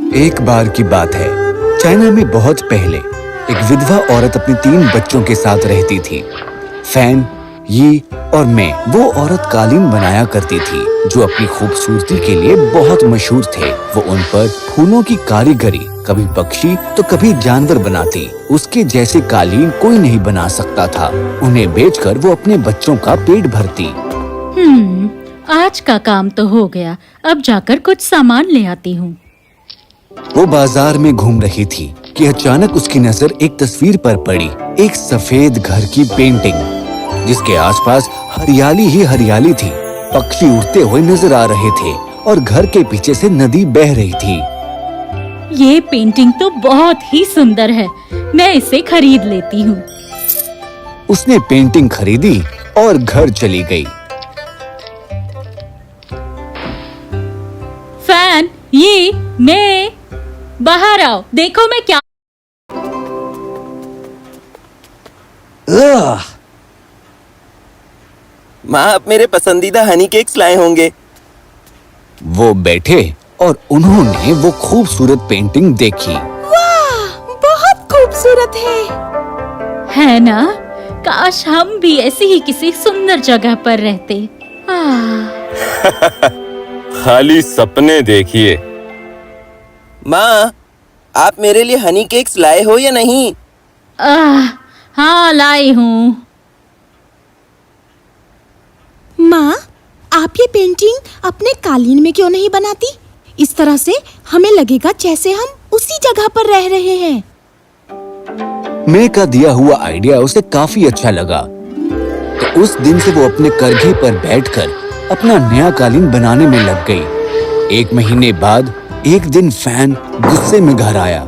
एक बार की बात है, चाइना में बहुत पहले एक विधवा औरत अपने 3 बच्चों के साथ रहती थी। फैन, यी और मैं। वो औरत कालीन बनाया करती थी जो अपनी खूबसूरती के लिए बहुत मशहूर थे। वो उन पर फूलों की कारीगरी, कभी पक्षी तो कभी जानवर बनाती। उसके जैसे कालीन कोई नहीं बना सकता था। उन्हें बेचकर वो अपने बच्चों का पेट भरती। आज का काम तो हो गया, अब जाकर कुछ सामान ले आती हूँ। वो बाजार में घूम रही थी कि अचानक उसकी नजर एक तस्वीर पर पड़ी। एक सफेद घर की पेंटिंग जिसके आसपास हरियाली ही हरियाली थी। पक्षी उड़ते हुए नजर आ रहे थे और घर के पीछे से नदी बह रही थी। ये पेंटिंग तो बहुत ही सुंदर है, मैं इसे खरीद लेती हूँ। उसने पेंटिंग खरीदी और घर चली गई। फैन, ये मैं बाहर आओ, देखो मैं क्या। माँ, आप मेरे पसंदीदा हनी केक्स लाए होंगे। वो बैठे और उन्होंने वो खूबसूरत पेंटिंग देखी। वाह, बहुत खूबसूरत है ना? काश हम भी ऐसी ही किसी सुंदर जगह पर रहते। खाली सपने देखिए। माँ, आप मेरे लिए हनी केक्स लाए हो या नहीं? हाँ, लाई हूँ। माँ, आप ये पेंटिंग अपने कालीन में क्यों नहीं बनाती? इस तरह से हमें लगेगा जैसे हम उसी जगह पर रह रहे हैं। मैं का दिया हुआ आइडिया उसे काफी अच्छा लगा। तो उस दिन से वो अपने करघे पर बैठकर अपना नया कालीन बनाने में लग गई। 1 महीने बाद एक दिन फैन गुस्से में घर आया।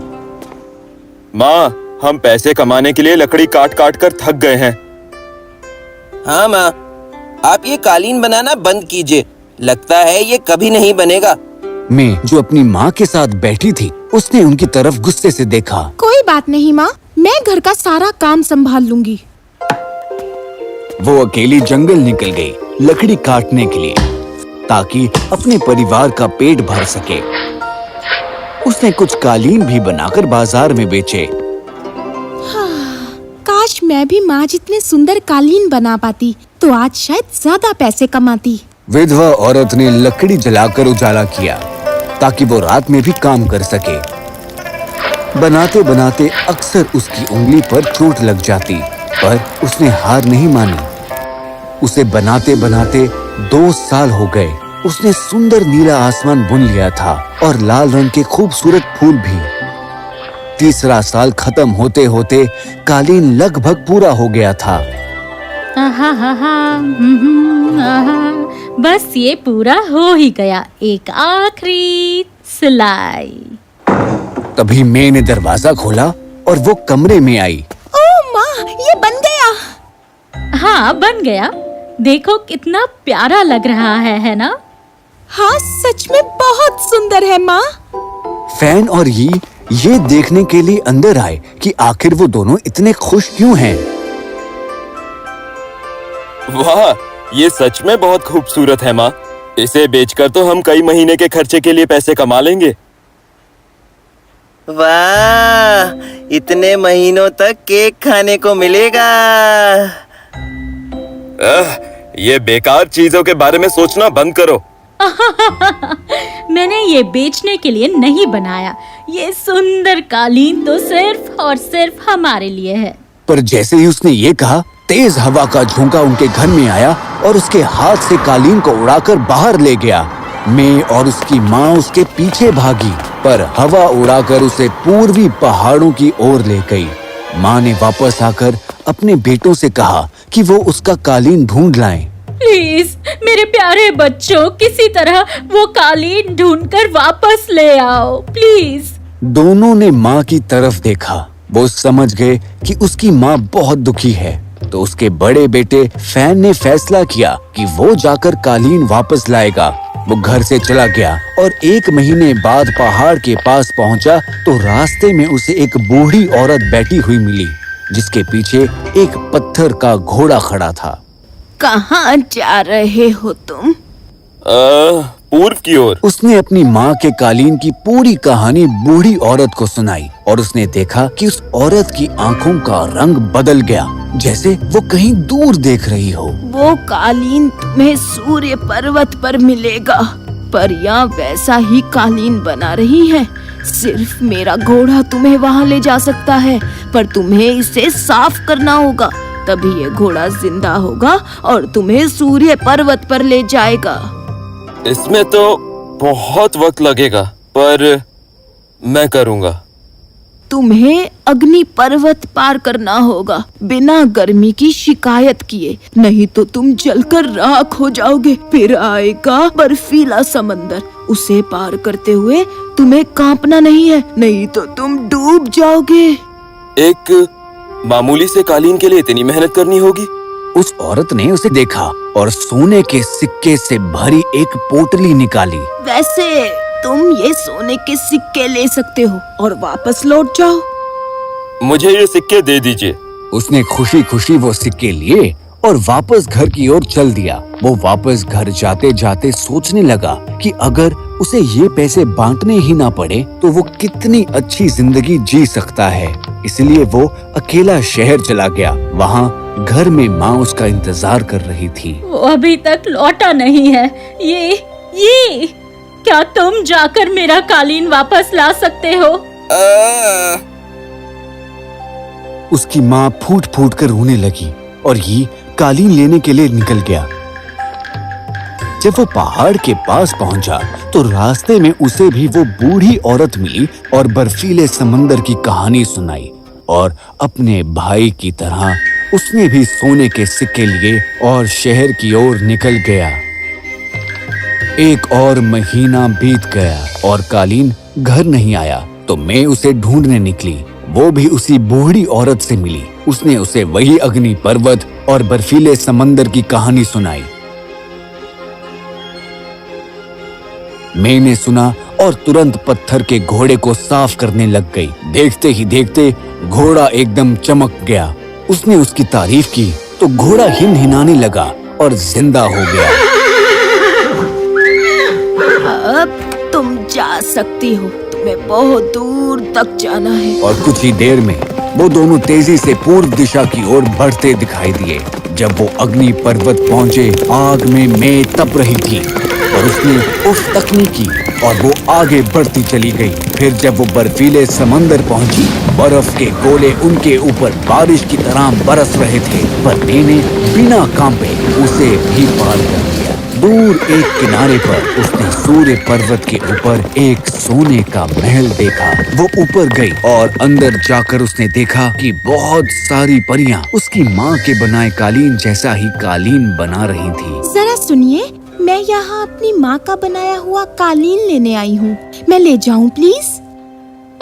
माँ, हम पैसे कमाने के लिए लकड़ी काट काट कर थक गए हैं। हाँ माँ, आप ये कालीन बनाना बंद कीजिए। लगता है ये कभी नहीं बनेगा। मैं, जो अपनी माँ के साथ बैठी थी, उसने उनकी तरफ गुस्से से देखा। कोई बात नहीं माँ, मैं घर का सारा काम संभाल लूंगी। वो अकेली जंगल निकल गई लकड़ी काटने के लिए ताकि अपने परिवार का पेट भर सके। उसने कुछ कालीन भी बनाकर बाजार में बेचे। काश मैं भी माँ जितने सुंदर कालीन बना पाती तो आज शायद ज्यादा पैसे कमाती। विधवा औरत ने लकड़ी जलाकर उजाला किया ताकि वो रात में भी काम कर सके। बनाते बनाते अक्सर उसकी उंगली पर चोट लग जाती, पर उसने हार नहीं मानी। उसे बनाते बनाते 2 साल हो गए। उसने सुंदर नीला आसमान बुन लिया था और लाल रंग के खूबसूरत फूल भी। 3रा साल खत्म होते होते कालीन लगभग पूरा हो गया था। बस ये पूरा हो ही गया। एक आखिरी सिलाई। तभी मैं ने दरवाजा खोला और वो कमरे में आई। ओह माँ, ये बन गया। हाँ, बन गया। देखो कितना प्यारा लग रहा है ना? हाँ, सच में बहुत सुंदर है माँ। फैन और ये देखने के लिए अंदर आए कि आखिर वो दोनों इतने खुश क्यों हैं। वाह, ये सच में बहुत खूबसूरत है माँ। इसे बेचकर तो हम कई महीने के खर्चे के लिए पैसे कमा लेंगे। वाह, इतने महीनों तक केक खाने को मिलेगा। ये बेकार चीजों के बारे में सोचना बंद करो। मैंने ये बेचने के लिए नहीं बनाया। ये सुंदर कालीन तो सिर्फ और सिर्फ हमारे लिए है। पर जैसे ही उसने ये कहा, तेज हवा का झोंका उनके घर में आया और उसके हाथ से कालीन को उड़ाकर बाहर ले गया। मैं और उसकी माँ उसके पीछे भागी, पर हवा उड़ाकर उसे पूर्वी पहाड़ों की ओर ले गई। माँ ने वापस आकर अपने बेटों से कहा कि वो उसका कालीन ढूंढ लाएं। प्लीज मेरे प्यारे बच्चों, किसी तरह वो कालीन ढूंढकर वापस ले आओ, प्लीज। दोनों ने माँ की तरफ देखा। वो समझ गए कि उसकी माँ बहुत दुखी है। तो उसके बड़े बेटे फैन ने फैसला किया कि वो जाकर कालीन वापस लाएगा। वो घर से चला गया और 1 महीने बाद पहाड़ के पास पहुंचा तो रास्ते में उसे एक बूढ़ी औरत बैठी हुई मिली जिसके पीछे एक पत्थर का घोड़ा खड़ा था। कहाँ जा रहे हो तुम? पूर्व की ओर। उसने अपनी माँ के कालीन की पूरी कहानी बूढ़ी औरत को सुनाई और उसने देखा कि उस औरत की आंखों का रंग बदल गया, जैसे वो कहीं दूर देख रही हो। वो कालीन तुम्हें सूर्य पर्वत पर मिलेगा। परियां वैसा ही कालीन बना रही हैं। सिर्फ मेरा घोड़ा तुम्हें वहां ले जा सकता है, पर तुम्हें इसे साफ करना होगा, तभी ये घोड़ा जिंदा होगा और तुम्हें सूर्य पर्वत पर ले जाएगा। इसमें तो बहुत वक्त लगेगा, पर मैं करूँगा। तुम्हें अग्नि पर्वत पार करना होगा बिना गर्मी की शिकायत किए, नहीं तो तुम जलकर राख हो जाओगे। फिर आएगा बर्फीला समंदर, उसे पार करते हुए तुम्हें कांपना नहीं है, नहीं तो तुम डूब जाओगे। एक मामूली से कालीन के लिए इतनी मेहनत करनी होगी? उस औरत ने उसे देखा और सोने के सिक्के से भरी एक पोटली निकाली। वैसे तुम ये सोने के सिक्के ले सकते हो और वापस लौट जाओ। मुझे ये सिक्के दे दीजिए। उसने खुशी खुशी वो सिक्के लिए और वापस घर की ओर चल दिया। वो वापस घर जाते जाते सोचने लगा कि अगर उसे ये पैसे बांटने ही ना पड़े तो वो कितनी अच्छी जिंदगी जी सकता है। इसलिए वो अकेला शहर चला गया। वहाँ घर में माँ उसका इंतजार कर रही थी। वो अभी तक लौटा नहीं है। ये क्या तुम जाकर मेरा कालीन वापस ला सकते हो? उसकी माँ फूट फूट कर रोने लगी और ये कालीन लेने के लिए निकल गया। जब वो पहाड़ के पास पहुंचा तो रास्ते में उसे भी वो बूढ़ी औरत मिली और बर्फीले समंदर की कहानी सुनाई। और अपने भाई की तरह उसने भी सोने के सिक्के लिए और शहर की ओर निकल गया। एक और महीना बीत गया और कालीन घर नहीं आया तो मैं उसे ढूंढने निकली। वो भी उसी बूढ़ी औरत से मिली। उसने उसे वही अग्नि पर्वत और बर्फीले समंदर की कहानी सुनाई। मैंने सुना और तुरंत पत्थर के घोड़े को साफ करने लग गई। देखते ही देखते घोड़ा एकदम चमक गया। उसने उसकी तारीफ की तो घोड़ा हिनहिनाने लगा और जिंदा हो गया। अब तुम जा सकती हो, तुम्हें बहुत दूर तक जाना है। और कुछ ही देर में वो दोनों तेजी से पूर्व दिशा की ओर बढ़ते दिखाई दिए। जब वो अग्नि पर्वत पहुंचे, आग में मैं तप रही थी और उसने उफ तक नहीं की और वो आगे बढ़ती चली गई। फिर जब वो बर्फीले समंदर पहुंची, बर्फ के गोले उनके ऊपर बारिश की तरह बरस रहे थे, पर मैंने बिना कांपे उसे भी पार कर दिया। दूर एक किनारे पर उसने सूर्य पर्वत के ऊपर एक सोने का महल देखा। वो ऊपर गई और अंदर जाकर उसने देखा कि बहुत सारी परियां उसकी माँ के बनाए कालीन जैसा ही कालीन बना रही थी। जरा सुनिए, मैं यहाँ अपनी माँ का बनाया हुआ कालीन लेने आई हूँ। मैं ले जाऊँ प्लीज?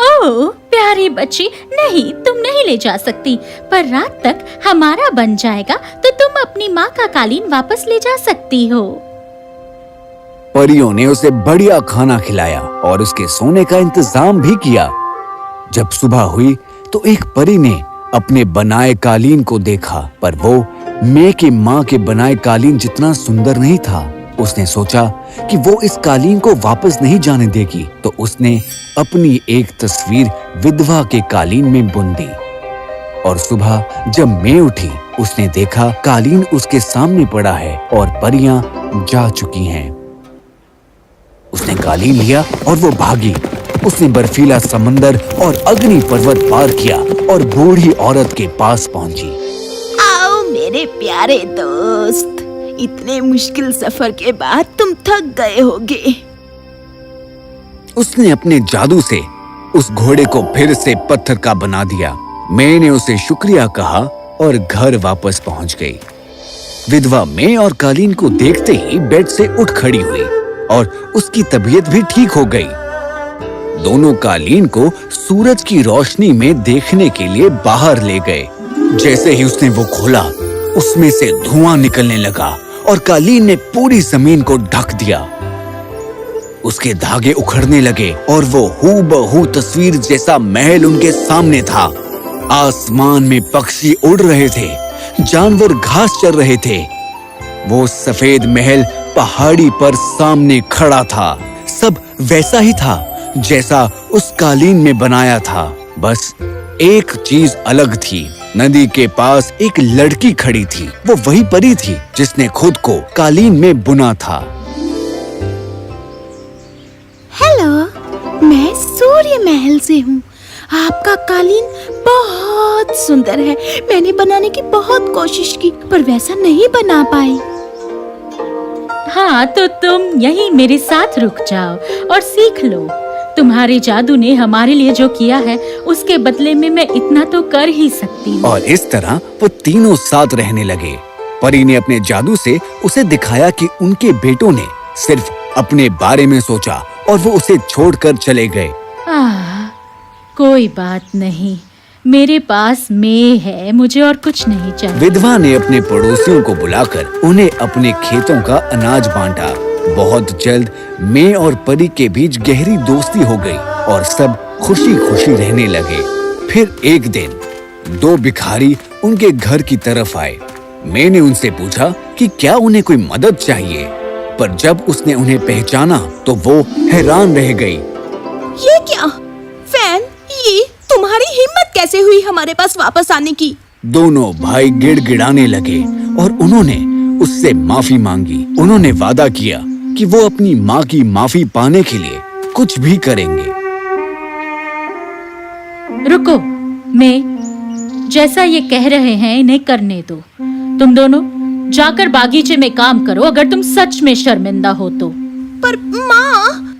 ओह प्यारी बच्ची, नहीं तुम नहीं ले जा सकती, पर रात तक हमारा बन जाएगा तो तुम अपनी माँ का कालीन वापस ले जा सकती हो। परियों ने उसे बढ़िया खाना खिलाया और उसके सोने का इंतजाम भी किया। जब सुबह हुई तो एक परी ने अपने बनाए कालीन को देखा, पर वो मैं की माँ के बनाए कालीन जितना सुंदर नहीं था। उसने सोचा कि वो इस कालीन को वापस नहीं जाने देगी, तो उसने अपनी एक तस्वीर विधवा के कालीन में बुन दी। और सुबह जब मैं उठी, उसने देखा कालीन उसके सामने पड़ा है और परियां जा चुकी हैं। उसने कालीन लिया और वो भागी। उसने बर्फीला समंदर और अग्नि पर्वत पार किया और बूढ़ी औरत के पास पहुंची। आओ मेरे प्यारे दोस्त, इतने मुश्किल सफर के बाद तुम थक गए होगे। उसने अपने जादू से उस घोड़े को फिर से पत्थर का बना दिया। मैंने उसे शुक्रिया कहा और घर वापस पहुंच गई। विधवा मैं और कालीन को देखते ही बेड से उठ खड़ी हुई और उसकी तबीयत भी ठीक हो गई। दोनों कालीन को सूरज की रोशनी में देखने के लिए बाहर ले गए। जैसे ही उसने वो खोला, उसमें से धुआं निकलने लगा और कालीन ने पूरी जमीन को ढक दिया। उसके धागे उखड़ने लगे और वो हूबहू तस्वीर जैसा महल उनके सामने था। आसमान में पक्षी उड़ रहे थे, जानवर घास चर रहे थे। वो सफेद महल पहाड़ी पर सामने खड़ा था। सब वैसा ही था जैसा उस कालीन में बनाया था, बस एक चीज अलग थी। नदी के पास एक लड़की खड़ी थी। वो वही परी थी जिसने खुद को कालीन में बुना था। हेलो, मैं सूर्य महल से हूँ। आपका कालीन बहुत सुंदर है। मैंने बनाने की बहुत कोशिश की पर वैसा नहीं बना पाई। हाँ, तो तुम यहीं मेरे साथ रुक जाओ और सीख लो। तुम्हारे जादू ने हमारे लिए जो किया है उसके बदले में मैं इतना तो कर ही सकती हूँ। और इस तरह वो तीनों साथ रहने लगे। परी ने अपने जादू से उसे दिखाया कि उनके बेटों ने सिर्फ अपने बारे में सोचा और वो उसे छोड़कर चले गए। कोई बात नहीं, मेरे पास मैं है, मुझे और कुछ नहीं चाहिए। विधवा ने अपने पड़ोसियों को बुलाकर उन्हें अपने खेतों का अनाज बांटा। बहुत जल्द मैं और परी के बीच गहरी दोस्ती हो गई और सब खुशी खुशी रहने लगे। फिर एक दिन दो भिखारी उनके घर की तरफ आए। मैंने उनसे पूछा कि क्या उन्हें कोई मदद चाहिए, पर जब उसने उन्हें पहचाना तो वो हैरान रह गई। ये क्या फैन, ये तुम्हारी हिम्मत कैसे हुई हमारे पास वापस आने की? दोनों भाई गिड़गिड़ाने लगे और उन्होंने उससे माफी मांगी। उन्होंने वादा किया कि वो अपनी माँ की माफी पाने के लिए कुछ भी करेंगे। रुको, मैं जैसा ये कह रहे हैं इन्हें करने दो। तुम दोनों जाकर बागीचे में काम करो अगर तुम सच में शर्मिंदा हो तो। पर माँ,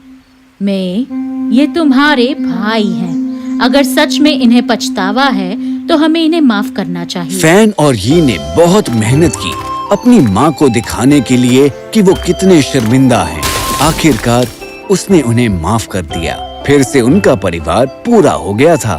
मैं ये तुम्हारे भाई हैं। अगर सच में इन्हें पछतावा है तो हमें इन्हें माफ करना चाहिए। फैन और यी ने बहुत मेहनत की अपनी माँ को दिखाने के लिए कि वो कितने शर्मिंदा हैं। आखिरकार उसने उन्हें माफ कर दिया। फिर से उनका परिवार पूरा हो गया था।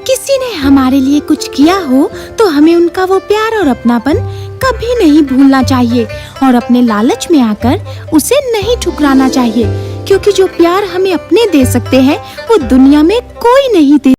किसी ने हमारे लिए कुछ किया हो तो हमें उनका वो प्यार और अपनापन कभी नहीं भूलना चाहिए और अपने लालच में आकर उसे नहीं ठुकराना चाहिए, क्योंकि जो प्यार हमें अपने दे सकते हैं वो दुनिया में कोई नहीं दे